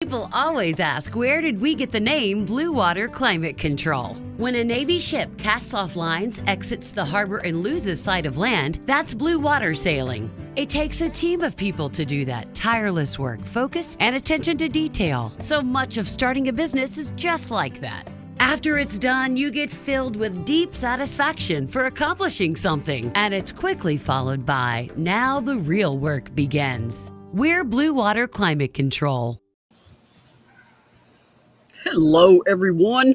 People always ask, where did we get the name Blue Water Climate Control? When a Navy ship casts off lines, exits the harbor, and loses sight of land, that's blue water sailing. It takes a team of people to do that. Tireless work, focus, and attention to detail. So much of starting a business is just like that. After it's done, you get filled with deep satisfaction for accomplishing something. And it's quickly followed by, now the real work begins. We're Blue Water Climate Control. Hello, everyone.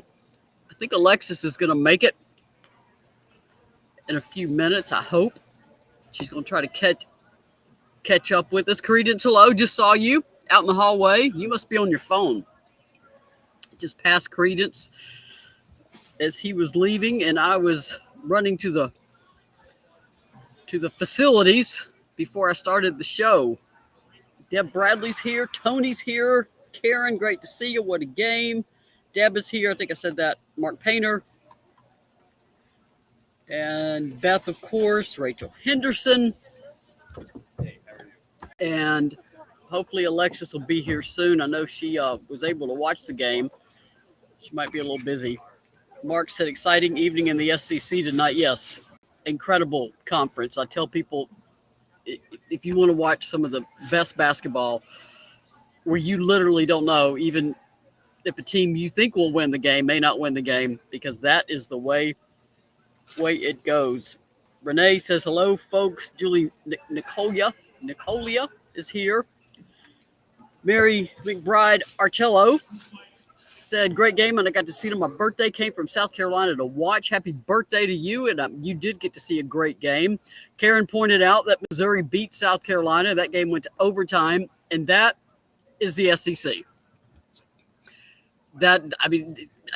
I think Alexis is going to make it in a few minutes, I hope. She's going to try to catch up with us. Credence, hello. Just saw you out in the hallway. You must be on your phone. Just passed Credence as he was leaving, and I was running to the facilities before I started the show. Deb Bradley's here. Tony's here. Karen, great to see you. What a game. Deb is here. I think I said that. Mark Painter. And Beth, of course. Rachel Henderson. And hopefully Alexis will be here soon. I know she was able to watch the game. She might be a little busy. Mark said, exciting evening in the SEC tonight. Yes, incredible conference. I tell people, if you want to watch some of the best basketball, where you literally don't know, even if a team you think will win the game may not win the game, because that is the way it goes. Renee says, hello, folks. Julie Nicolia is here. Mary McBride Arcello said, great game, and I got to see it on my birthday. Came from South Carolina to watch. Happy birthday to you, and you did get to see a great game. Karen pointed out that Missouri beat South Carolina. That game went to overtime, and that is the SEC.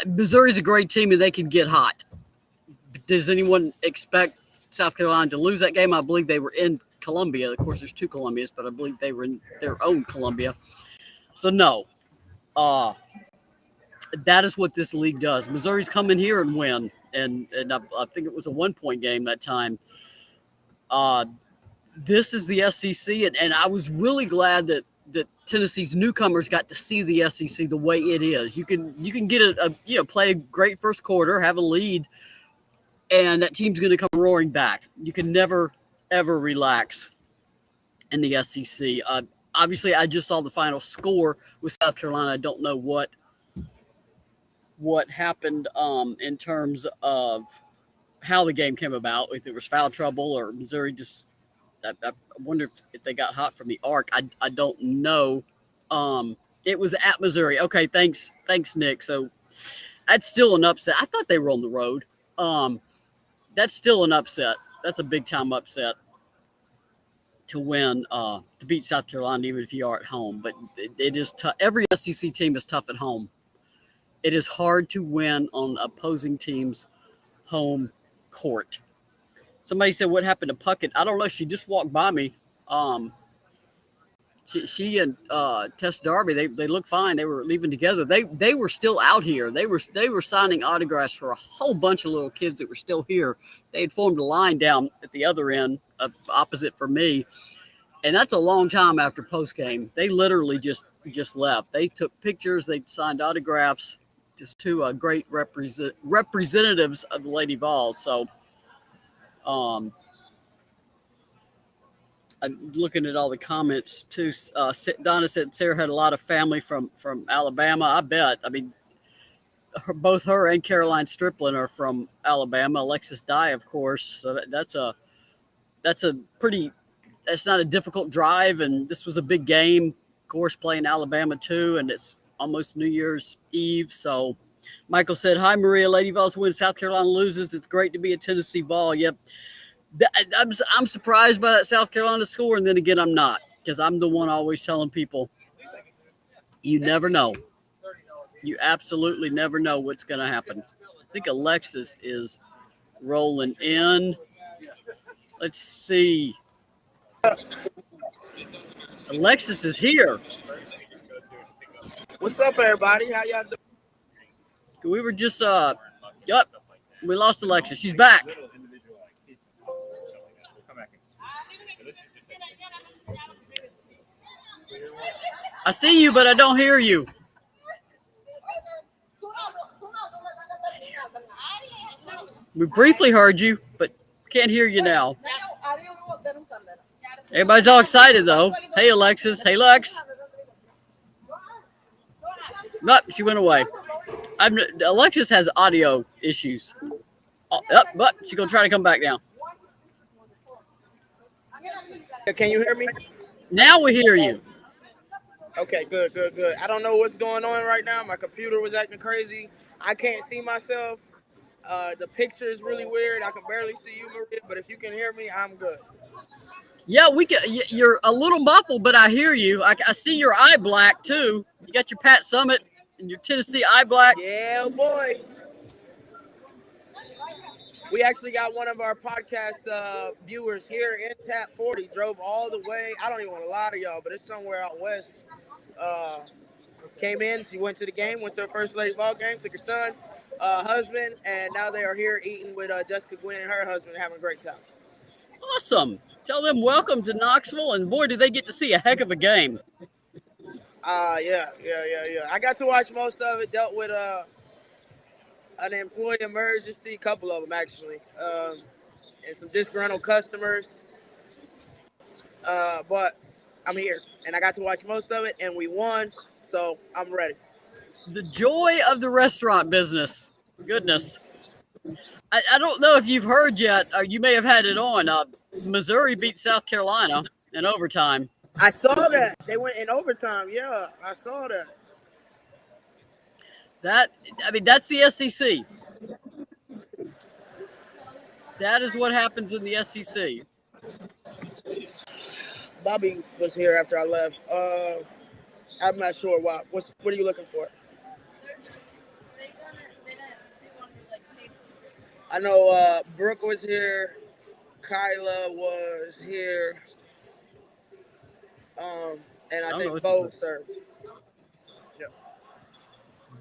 Missouri's a great team, and they can get hot. Does anyone expect South Carolina to lose that game? I believe they were in Columbia. Of course, there's two Columbias, but I believe they were in their own Columbia. So, no. That is what this league does. Missouri's come in here and win, and I think it was a 1-point game that time. This is the SEC, and I was really glad that Tennessee's newcomers got to see the SEC the way it is. You can get play a great first quarter, have a lead, and that team's going to come roaring back. You can never, ever relax in the SEC. Obviously, I just saw the final score with South Carolina. I don't know what happened in terms of how the game came about, if there was foul trouble or Missouri just – I wonder if they got hot from the arc. I don't know. It was at Missouri. Okay, thanks, Nick. So that's still an upset. I thought they were on the road. That's still an upset. That's a big-time upset to win, to beat South Carolina, even if you are at home. But it is tough. Every SEC team is tough at home. It is hard to win on opposing teams' home court. Somebody said, what happened to Puckett? I don't know. She just walked by me. She and Tess Darby, they look fine. They were leaving together. They were still out here. They were signing autographs for a whole bunch of little kids that were still here. They had formed a line down at the other end, opposite for me. And that's a long time after postgame. They literally just left. They took pictures. They signed autographs. Just two great representatives of the Lady Vol. So, I'm looking at all the comments too. Donna said Sarah had a lot of family from Alabama. I bet. I mean, both her and Caroline Striplin are from Alabama. Alexis Dye, of course. So that's not a difficult drive. And this was a big game. Of course, playing Alabama too, and it's almost New Year's Eve. So Michael said, hi, Maria. Lady Vols win. South Carolina loses. It's great to be a Tennessee Vol. Yep. I'm surprised by that South Carolina score, and then again, I'm not, because I'm the one always telling people, you never know. You absolutely never know what's going to happen. I think Alexis is rolling in. Let's see. Alexis is here. What's up, everybody? How y'all doing? We were just, we lost Alexis. She's back. I see you, but I don't hear you. We briefly heard you, but can't hear you now. Everybody's all excited, though. Hey, Alexis. Hey, Lex. Nope, she went away. Alexis has audio issues. But she's going to try to come back now. Can you hear me? Now we hear you. Okay, good. I don't know what's going on right now. My computer was acting crazy. I can't see myself. The picture is really weird. I can barely see you, Maria, but if you can hear me, I'm good. Yeah, we can. You're a little muffled, but I hear you. I see your eye black, too. You got your Pat Summit and your Tennessee eye black. Yeah, boy. We actually got one of our podcast viewers here in Tap 40. Drove all the way. I don't even want to lie to y'all, but it's somewhere out west. Came in. She went to the game, went to her first Lady Vol game, took her son, husband, and now they are here eating with Jessica Gwynn and her husband, having a great time. Awesome. Tell them welcome to Knoxville, and boy, do they get to see a heck of a game. Yeah. I got to watch most of it. Dealt with an employee emergency, a couple of them actually, and some disgruntled customers. But I'm here, and I got to watch most of it, and we won, so I'm ready. The joy of the restaurant business. Goodness. I don't know if you've heard yet, or you may have had it on. Missouri beat South Carolina in overtime. I saw that. They went in overtime. Yeah, I saw that. That's the SEC. That is what happens in the SEC. Bobby was here after I left. I'm not sure why. What are you looking for? I know Brooke was here. Kyla was here. And I think Bo served. Yep.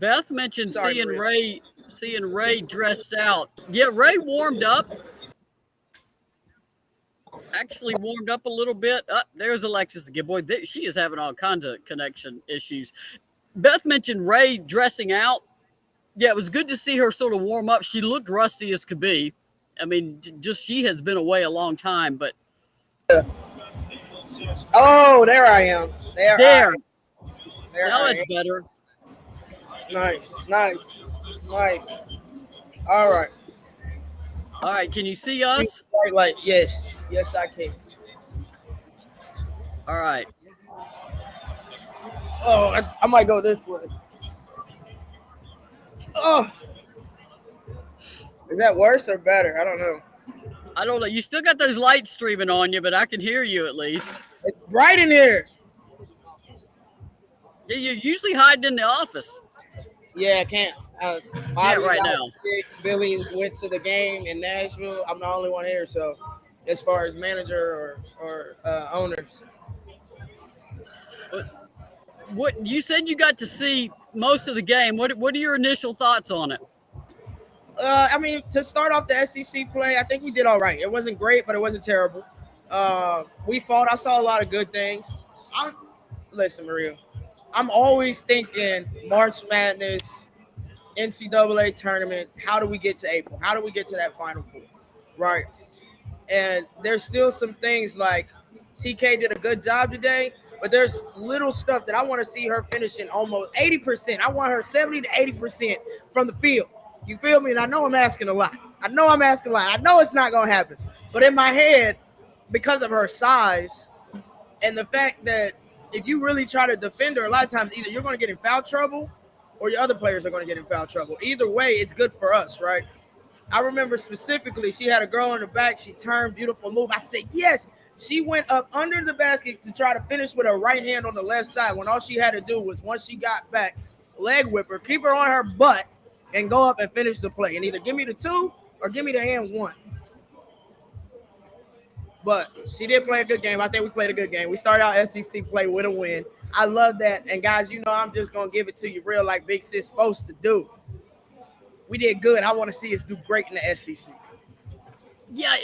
Beth mentioned seeing Ray dressed out. Yeah, Ray warmed up. Actually warmed up a little bit. There's Alexis again. Boy, she is having all kinds of connection issues. Beth mentioned Ray dressing out. Yeah, it was good to see her sort of warm up. She looked rusty as could be. I mean, just she has been away a long time, but. Oh, there I am. There. Now it's better. Nice. All right. Can you see us? Yes, I can. All right. Oh, I might go this way. Oh, is that worse or better? I don't know. You still got those lights streaming on you, but I can hear you at least. It's bright in here. Yeah, you're usually hiding in the office. Yeah, I can't. Right now. Billy went to the game in Nashville. I'm the only one here, so as far as manager or owners. What you said you got to see most of the game. What are your initial thoughts on it? To start off the SEC play, I think we did all right. It wasn't great, but it wasn't terrible. We fought. I saw a lot of good things. Listen, Maria, I'm always thinking March Madness, NCAA tournament. How do we get to April? How do we get to that Final Four? Right. And there's still some things like TK did a good job today, but there's little stuff that I want to see her finishing almost 80%. I want her 70 to 80% from the field. You feel me? And I know I'm asking a lot. I know it's not going to happen. But in my head, because of her size and the fact that if you really try to defend her, a lot of times either you're going to get in foul trouble or your other players are going to get in foul trouble. Either way, it's good for us, right? I remember specifically, she had a girl in the back. She turned, beautiful move. I said, yes. She went up under the basket to try to finish with her right hand on the left side when all she had to do was, once she got back, leg whip her, keep her on her butt, and go up and finish the play. And either give me the 2 or give me the and 1. But she did play a good game. I think we played a good game. We started out SEC play with a win. I love that. And, guys, I'm just going to give it to you real like Big Sis supposed to do. We did good. I want to see us do great in the SEC. Yeah,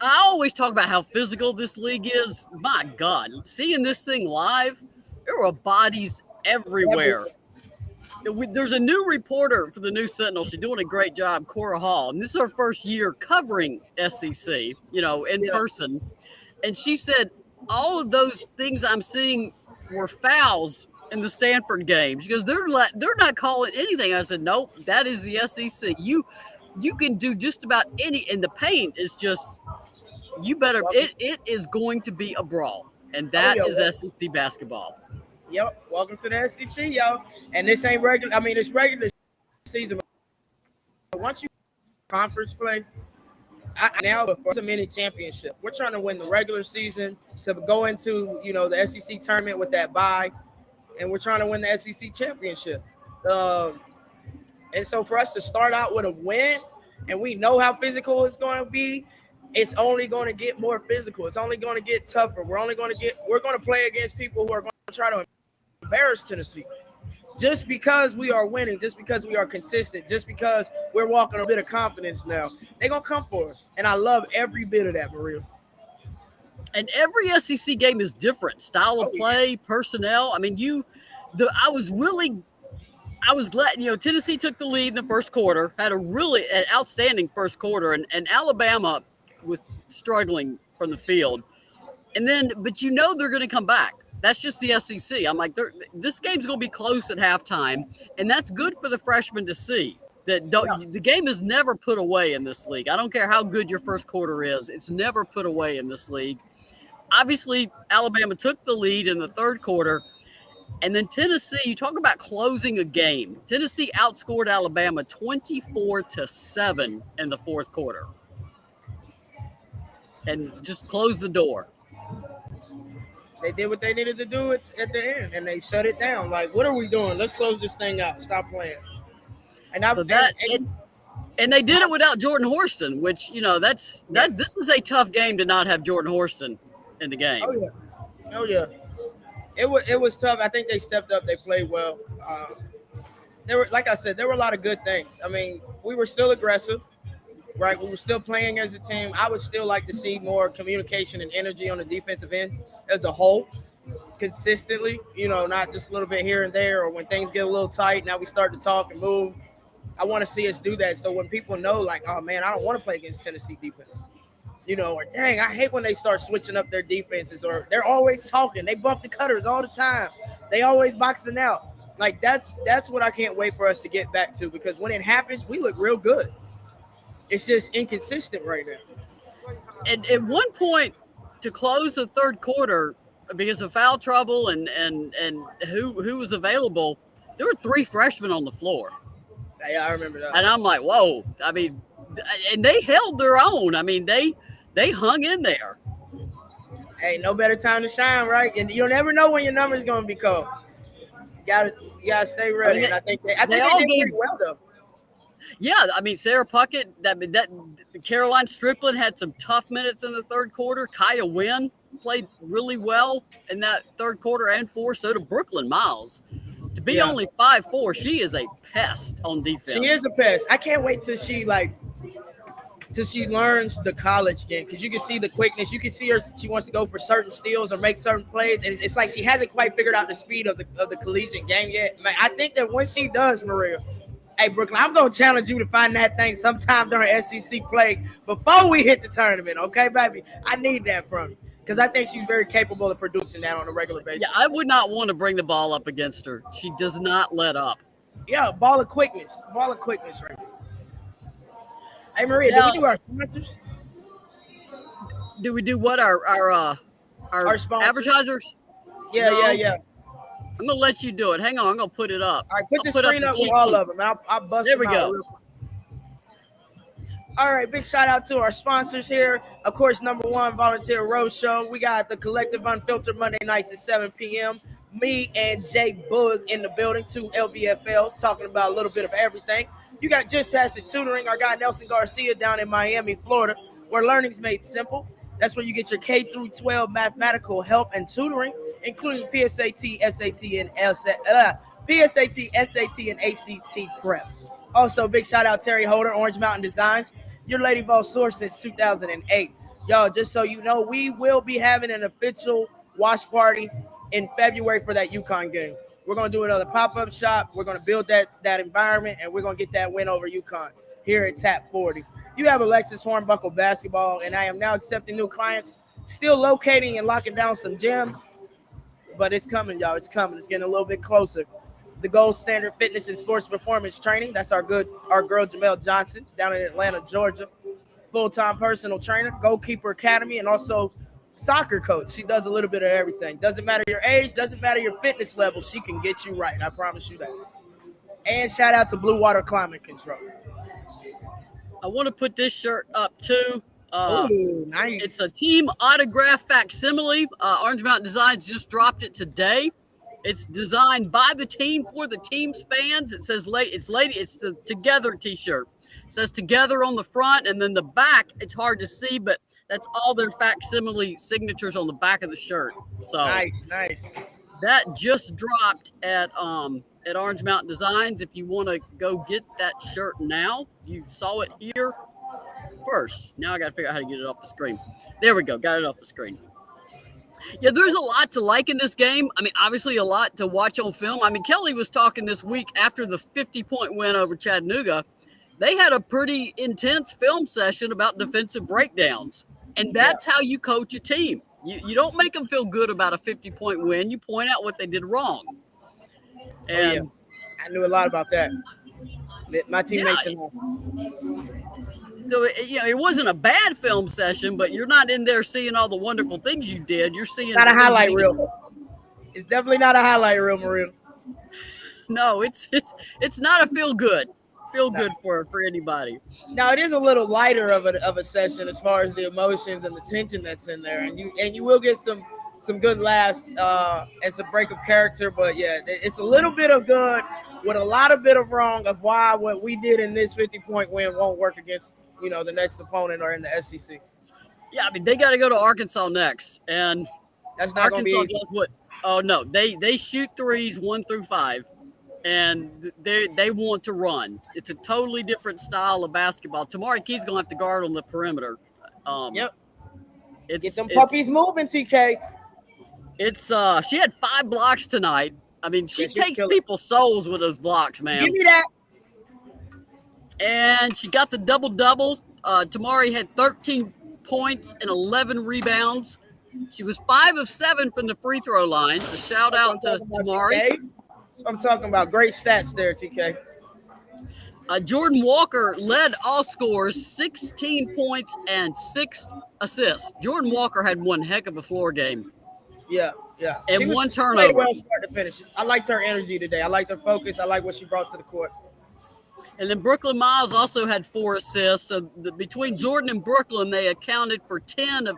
I always talk about how physical this league is. My God, seeing this thing live, there are bodies everywhere. There's a new reporter for the New Sentinel. She's doing a great job, Cora Hall. And this is her first year covering SEC, in person. And she said, all of those things I'm seeing were fouls in the Stanford game. She goes, they're not calling anything. I said, nope, that is the SEC. You can do just about any, and the paint is just, you better, it is going to be a brawl. And that is SEC basketball. Yep. Welcome to the SEC, yo. And this ain't regular. I mean, it's regular season. But once you conference play, now for a mini championship, we're trying to win the regular season to go into, the SEC tournament with that bye. And we're trying to win the SEC championship. And so for us to start out with a win, and we know how physical it's going to be, it's only going to get more physical. It's only going to get tougher. We're going to play against people who are going to try to embarrass Tennessee. Just because we are winning, just because we are consistent, just because we're walking a bit of confidence now, they're going to come for us. And I love every bit of that, Maria. And every SEC game is different. Style of play, personnel. I mean, I was glad, Tennessee took the lead in the first quarter, had an outstanding first quarter, and Alabama was struggling from the field. And then, but they're going to come back. That's just the SEC. I'm like, this game's going to be close at halftime, and that's good for the freshmen to see. The game is never put away in this league. I don't care how good your first quarter is. It's never put away in this league. Obviously, Alabama took the lead in the third quarter, and then Tennessee, you talk about closing a game. Tennessee outscored Alabama 24-7 in the fourth quarter and just closed the door. They did what they needed to do at the end, and they shut it down. Like, what are we doing? Let's close this thing out. Stop playing. And they did it without Jordan Horston, which this is a tough game to not have Jordan Horston in the game. Oh yeah. It was tough. I think they stepped up. They played well. There were a lot of good things. I mean, we were still aggressive. Right, we were still playing as a team. I would still like to see more communication and energy on the defensive end as a whole, consistently, not just a little bit here and there, or when things get a little tight, now we start to talk and move. I want to see us do that. So when people know, like, oh man, I don't want to play against Tennessee defense, or dang, I hate when they start switching up their defenses, or they're always talking. They bump the cutters all the time. They always boxing out. Like, that's what I can't wait for us to get back to, because when it happens, we look real good. It's just inconsistent right now. And at one point, to close the third quarter, because of foul trouble and who was available, there were 3 freshmen on the floor. Yeah, I remember that. And I'm like, whoa. I mean, and they held their own. I mean, they hung in there. Hey, no better time to shine, right? And you'll never know when your number's going to be called. You gotta stay ready. And I think they did pretty well, though. Yeah, I mean, Sarah Puckett, that Caroline Strickland had some tough minutes in the third quarter. Kaya Wynn played really well in that third quarter and fourth. So did Brooklyn Miles. To be only 5'4", she is a pest on defense. She is a pest. I can't wait till she learns the college game, because you can see the quickness. You can see her. She wants to go for certain steals or make certain plays, and it's like she hasn't quite figured out the speed of the collegiate game yet. Man, I think that when she does, Maria. Hey, Brooklyn, I'm going to challenge you to find that thing sometime during SEC play before we hit the tournament, okay, baby? I need that from you, because I think she's very capable of producing that on a regular basis. Yeah, I would not want to bring the ball up against her. She does not let up. Yeah, ball of quickness right now. Hey, Maria, did we do our sponsors? Do we do what? Our sponsors? Advertisers? Yeah. I'm going to let you do it. Hang on. I'm going to put it up. All right, put the screen up with all of them. I'll bust them out. There we go. All right, big shout out to our sponsors here. Of course, number one, Volunteer Roadshow. We got the Collective Unfiltered Monday nights at 7 p.m. Me and Jay Boog in the building, 2 LVFLs, talking about a little bit of everything. You got Just Past It Tutoring, our guy Nelson Garcia down in Miami, Florida, where learning's made simple. That's where you get your K through 12 mathematical help and tutoring, including PSAT, SAT, and ACT prep. Also, big shout out Terry Holder, Orange Mountain Designs, your Lady Vol source since 2008. Yo, just so you know, we will be having an official watch party in February for that UConn game. We're gonna do another pop-up shop. We're gonna build that environment, and we're gonna get that win over UConn here at Tap 40. You have Alexis Hornbuckle basketball, and I am now accepting new clients. Still locating and locking down some gems, but it's coming, y'all. It's coming. It's getting a little bit closer. The Gold Standard Fitness and Sports Performance Training. That's our girl Jamel Johnson down in Atlanta, Georgia. Full-time personal trainer, Goalkeeper Academy, and also soccer coach. She does a little bit of everything. Doesn't matter your age, doesn't matter your fitness level. She can get you right. I promise you that. And shout out to Blue Water Climate Control. I want to put this shirt up too. Ooh, nice. It's a team autograph facsimile. Orange Mountain Designs just dropped it today. It's designed by the team for the team's fans. It says it's the Together t-shirt. It says Together on the front, and then the back, it's hard to see, but that's all their facsimile signatures on the back of the shirt. So nice. That just dropped at Orange Mountain Designs. If you want to go get that shirt now, you saw it here first. Now I got to figure out how to get it off the screen. There we go. Got it off the screen. Yeah, there's a lot to like in this game. I mean, obviously a lot to watch on film. I mean, Kelly was talking this week after the 50-point win over Chattanooga. They had a pretty intense film session about defensive breakdowns. And that's how you coach a team. You don't make them feel good about a 50-point win. You point out what they did wrong. And I knew a lot about that. My teammates know. So, it wasn't a bad film session, but you're not in there seeing all the wonderful things you did. You're seeing not a highlight reel. It's definitely not a highlight reel, Maria. No, it's not a feel good for anybody. Now it is a little lighter of a session as far as the emotions and the tension that's in there, and you will get some good laughs and some break of character. But yeah, it's a little bit of good with a lot of bit of wrong of why what we did in this 50-point win won't work against the next opponent or in the SEC. Yeah, I mean they got to go to Arkansas next, and that's not going to be easy. Does what? Oh no, they shoot threes 1 through 5. And they want to run. It's a totally different style of basketball. Tamari Key's going to have to guard on the perimeter. Get them puppies moving, TK. She had 5 blocks tonight. I mean, she takes people's souls with those blocks, man. Give me that. And she got the double-double. Tamari had 13 points and 11 rebounds. She was 5 of 7 from the free throw line. A shout-out to Tamari. I'm talking about great stats there, TK. Jordan Walker led all scorers, 16 points and 6 assists. Jordan Walker had one heck of a floor game. Yeah. And she one turnover. Well start to finish. I liked her energy today. I liked her focus. I like what she brought to the court. And then Brooklyn Miles also had 4 assists. So between Jordan and Brooklyn, they accounted for 10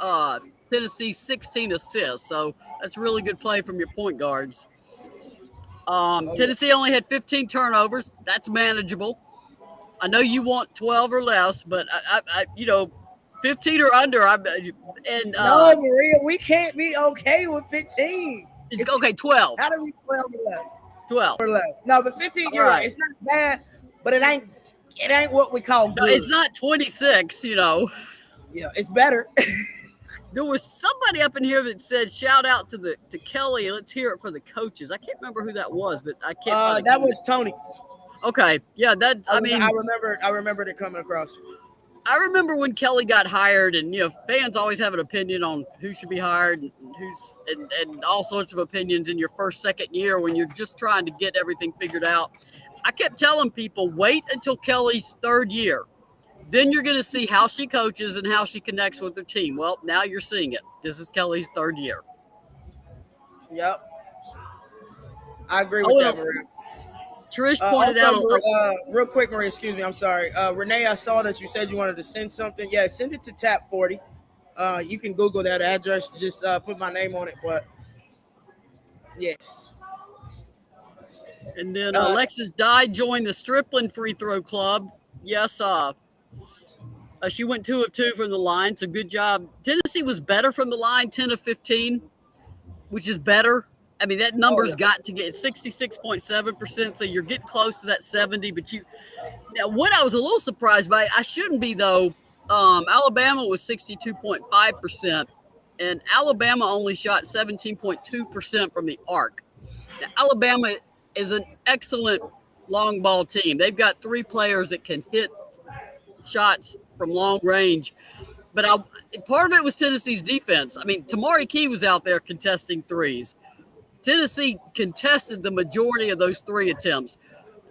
of Tennessee's 16 assists. So that's really good play from your point guards. Tennessee only had 15 turnovers. That's manageable. I know you want 12 or less, but I 15 or under. No, Maria, we can't be okay with 15. It's okay, 12. How do we 12 or less? 12 or less. No, but 15. You're right. It's not bad, but it ain't what we call good. No, it's not 26. Yeah, it's better. There was somebody up in here that said, "Shout out to Kelly. Let's hear it for the coaches." I can't remember who that was, but I can't. That was Tony. Okay, yeah, I remember it coming across. I remember when Kelly got hired, and fans always have an opinion on who should be hired and and all sorts of opinions in your first, second year when you're just trying to get everything figured out. I kept telling people, wait until Kelly's 3rd year. Then you're going to see how she coaches and how she connects with her team. Well, now you're seeing it. This is Kelly's 3rd year. Yep. I agree with that, Maria. Trish pointed out. Real quick, Maria, excuse me. I'm sorry. Renee, I saw that you said you wanted to send something. Yeah, send it to Tap 40. You can Google that address. Just put my name on it. But, yes. And then Alexis Dye joined the Stripling Free Throw Club. Yes, she went 2 of 2 from the line, so good job. Tennessee was better from the line, 10 of 15, which is better. I mean, that number's got to get 66.7%, so you're getting close to that 70. But now what I was a little surprised by, I shouldn't be though. Alabama was 62.5%, and Alabama only shot 17.2% from the arc. Now, Alabama is an excellent long ball team. They've got 3 players that can hit shots from long range. But part of it was Tennessee's defense. I mean, Tamari Key was out there contesting threes. Tennessee contested the majority of those 3 attempts.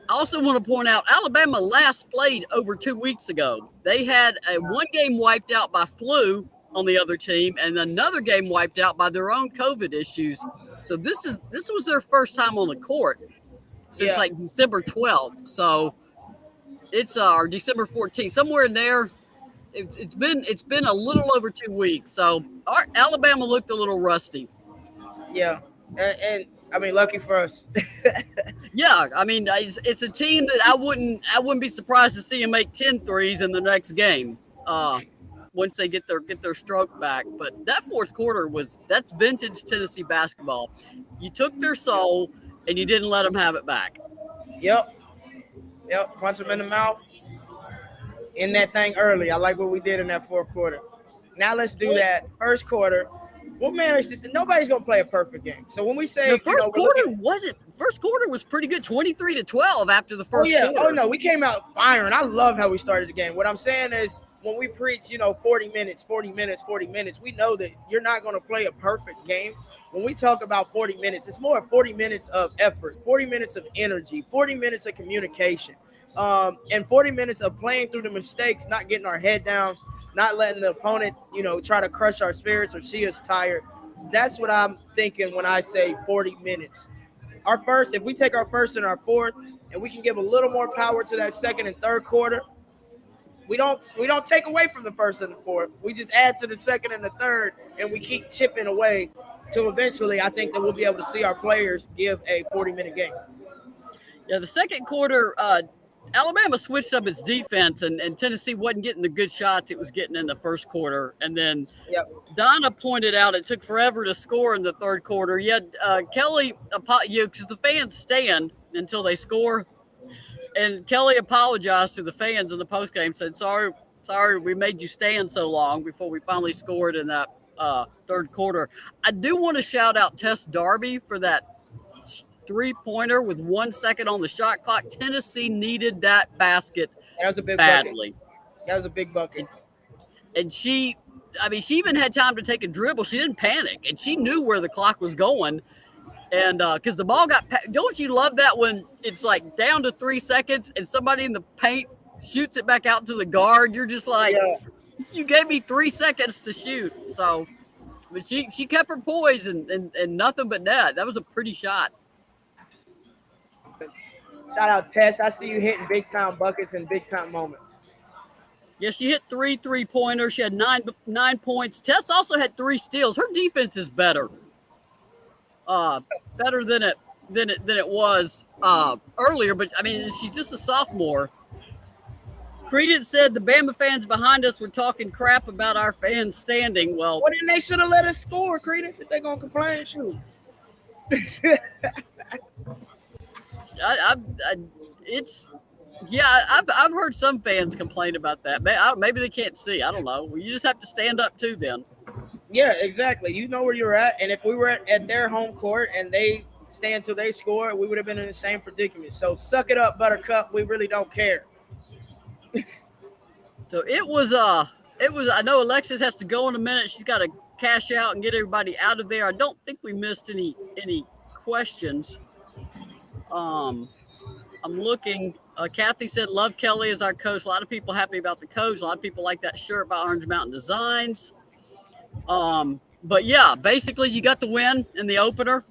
I also want to point out Alabama last played over 2 weeks ago. They had one game wiped out by flu on the other team and another game wiped out by their own COVID issues. So this was their first time on the court since like December 12th. So it's December 14th, somewhere in there. It's been a little over 2 weeks. So Alabama looked a little rusty. Yeah, and I mean, lucky for us. Yeah, I mean, it's a team that I wouldn't be surprised to see them make 10 threes in the next game. Once they get their stroke back. But that fourth quarter that's vintage Tennessee basketball. You took their soul and you didn't let them have it back. Yep. Punch them in the mouth. In that thing early. I like what we did in that fourth quarter. Now let's do that first quarter. We'll manage this. Nobody's gonna play a perfect game. So when we say the first quarter was pretty good, 23-12 after the first quarter. Oh no, we came out firing. I love how we started the game. What I'm saying is when we preach, 40 minutes, we know that you're not gonna play a perfect game. When we talk about 40 minutes, it's more 40 minutes of effort, 40 minutes of energy, 40 minutes of communication, and 40 minutes of playing through the mistakes, not getting our head down, not letting the opponent, try to crush our spirits or see us tired. That's what I'm thinking when I say 40 minutes. If we take our first and our fourth, and we can give a little more power to that second and third quarter, we don't take away from the first and the fourth. We just add to the second and the third, and we keep chipping away till eventually I think that we'll be able to see our players give a 40-minute game. Yeah, the second quarter, Alabama switched up its defense, and Tennessee wasn't getting the good shots it was getting in the first quarter. And then Donna pointed out it took forever to score in the third quarter. Yet Kelly, because the fans stand until they score, and Kelly apologized to the fans in the postgame, said, sorry, we made you stand so long before we finally scored in that third quarter. I do want to shout out Tess Darby for that 3-pointer with 1 second on the shot clock. Tennessee needed that basket badly. That was a big bucket. And she even had time to take a dribble. She didn't panic, and she knew where the clock was going. And because the ball don't you love that when it's like down to 3 seconds and somebody in the paint shoots it back out to the guard? You're just like, you gave me 3 seconds to shoot. So, but she kept her poise and nothing but net. That was a pretty shot. Shout out Tess. I see you hitting big time buckets and big time moments. Yeah, she hit 3-pointers. She had nine points. Tess also had 3 steals. Her defense is better. Better than it was earlier. But I mean, she's just a sophomore. Credence said the Bama fans behind us were talking crap about our fans standing. Well, then they should have let us score, Credence. If they're gonna complain, shoot. I've heard some fans complain about that. Maybe they can't see. I don't know. You just have to stand up too then. Yeah, exactly. You know where you're at. And if we were at their home court and they stand till they score, we would have been in the same predicament. So suck it up, Buttercup. We really don't care. So it was I know Alexis has to go in a minute. She's got to cash out and get everybody out of there. I don't think we missed any questions. I'm looking. Kathy said, love Kelly as our coach. A lot of people happy about the coach. A lot of people like that shirt by Orange Mountain Designs. But yeah, basically you got the win in the opener.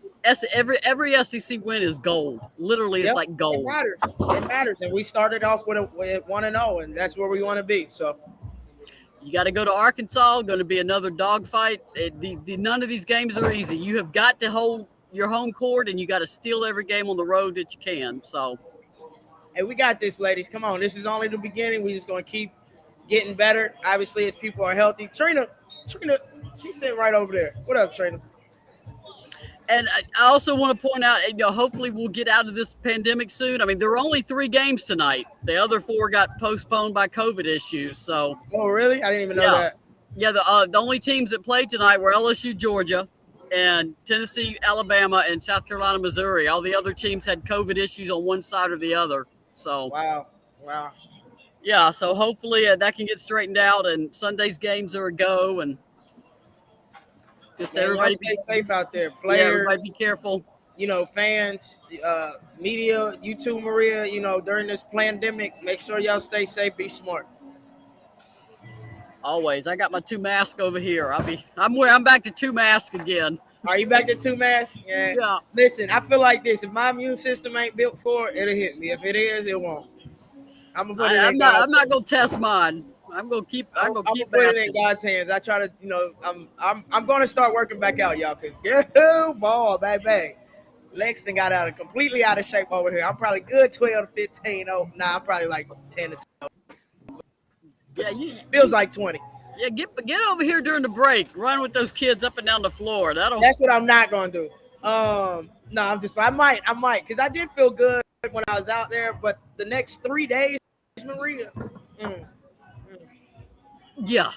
Every SEC win is gold. Literally, it's like gold. It matters. And we started off with 1-0, and that's where we want to be. So you got to go to Arkansas. Going to be another dogfight. None of these games are easy. You have got to hold your home court, and you got to steal every game on the road that you can. So, hey, we got this, ladies. Come on, this is only the beginning. We just going to keep getting better. Obviously, as people are healthy. Trina, she's sitting right over there. What up, Trina? And I also want to point out, hopefully we'll get out of this pandemic soon. I mean, there were only 3 games tonight. The other 4 got postponed by COVID issues. So, Oh, really? I didn't even know that. Yeah, the only teams that played tonight were LSU, Georgia, and Tennessee, Alabama, and South Carolina, Missouri. All the other teams had COVID issues on one side or the other. So, Wow. Yeah, so hopefully that can get straightened out, and Sunday's games are a go, and just everybody stay safe out there. Yeah, Players, everybody be careful. Fans, media, you too, Maria. During this pandemic, make sure y'all stay safe. Be smart. Always. I got my 2 masks over here. I'm back to 2 masks again. Are you back to 2 masks? Yeah. Listen, I feel like this. If my immune system ain't built for it, it'll hit me. If it is, it won't. I'm not gonna test mine. I'm gonna keep put it masking. in God's hands. I try to, I'm gonna start working back out, y'all. Cause ball, bang. Lexington got completely out of shape over here. I'm probably good 12 to 15. Oh, nah, I'm probably like 10 to 12. Yeah, feels like 20. Yeah, get over here during the break. Run with those kids up and down the floor. That's what I'm not gonna do. No, I might, because I did feel good when I was out there, but the next 3 days, Maria. Yeah.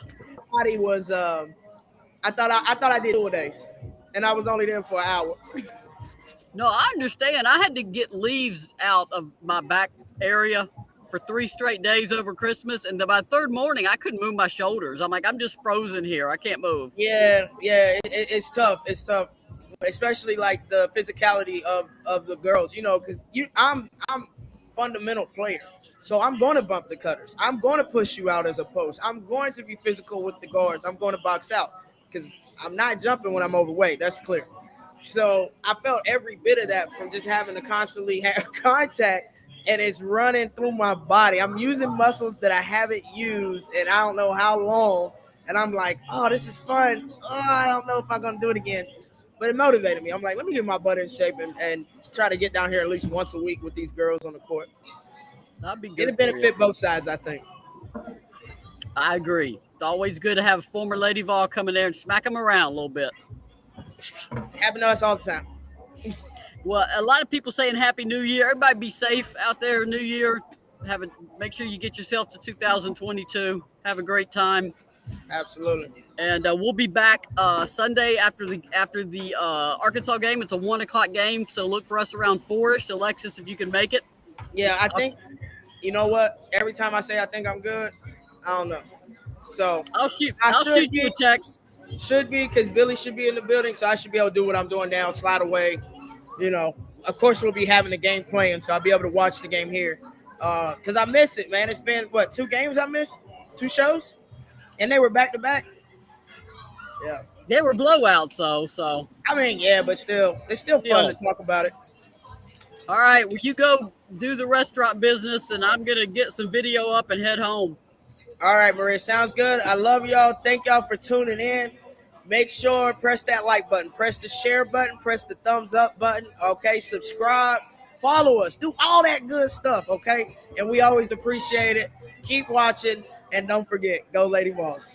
Body was I thought I did 2 days, and I was only there for an hour. No, I understand. I had to get leaves out of my back area for 3 straight days over Christmas, and by the 3rd morning, I couldn't move my shoulders. I'm like, I'm just frozen here. I can't move. Yeah, it's tough. It's tough, especially like the physicality of the girls. Because I'm fundamental player, so I'm going to bump the cutters. I'm going to push you out as a post. I'm going to be physical with the guards. I'm going to box out because I'm not jumping when I'm overweight. That's clear. So I felt every bit of that from just having to constantly have contact, and it's running through my body. I'm using muscles that I haven't used and I don't know how long, and I'm like, oh, this is fun. Oh, I don't know if I'm going to do it again. But it motivated me. I'm like, let me get my butt in shape and try to get down here at least once a week with these girls on the court. That'd be good. It'll benefit both sides, I think. I agree. It's always good to have a former Lady Vol come in there and smack them around a little bit. Happen to us all the time. Well, a lot of people saying Happy New Year. Everybody be safe out there. New Year. Make sure you get yourself to 2022. Have a great time. Absolutely. And we'll be back Sunday after the Arkansas game. It's a 1:00 game, so look for us around 4-ish. Alexis, if you can make it. Yeah, I think. You know what? Every time I say I think I'm good, I don't know. So I'll shoot you a text. Should be, because Billy should be in the building, so I should be able to do what I'm doing now, slide away. Of course we'll be having the game playing, so I'll be able to watch the game here. Because I miss it, man. It's been, 2 games I missed? 2 shows? And they were back-to-back? Yeah. They were blowouts, so. I mean, yeah, but still, it's still fun to talk about it. All right, well, you go do the restaurant business, and I'm going to get some video up and head home. All right, Maria, sounds good. I love y'all. Thank y'all for tuning in. Make sure, press that like button, press the share button, press the thumbs up button, okay? Subscribe, follow us, do all that good stuff, okay? And we always appreciate it. Keep watching, and don't forget, go Lady Vols.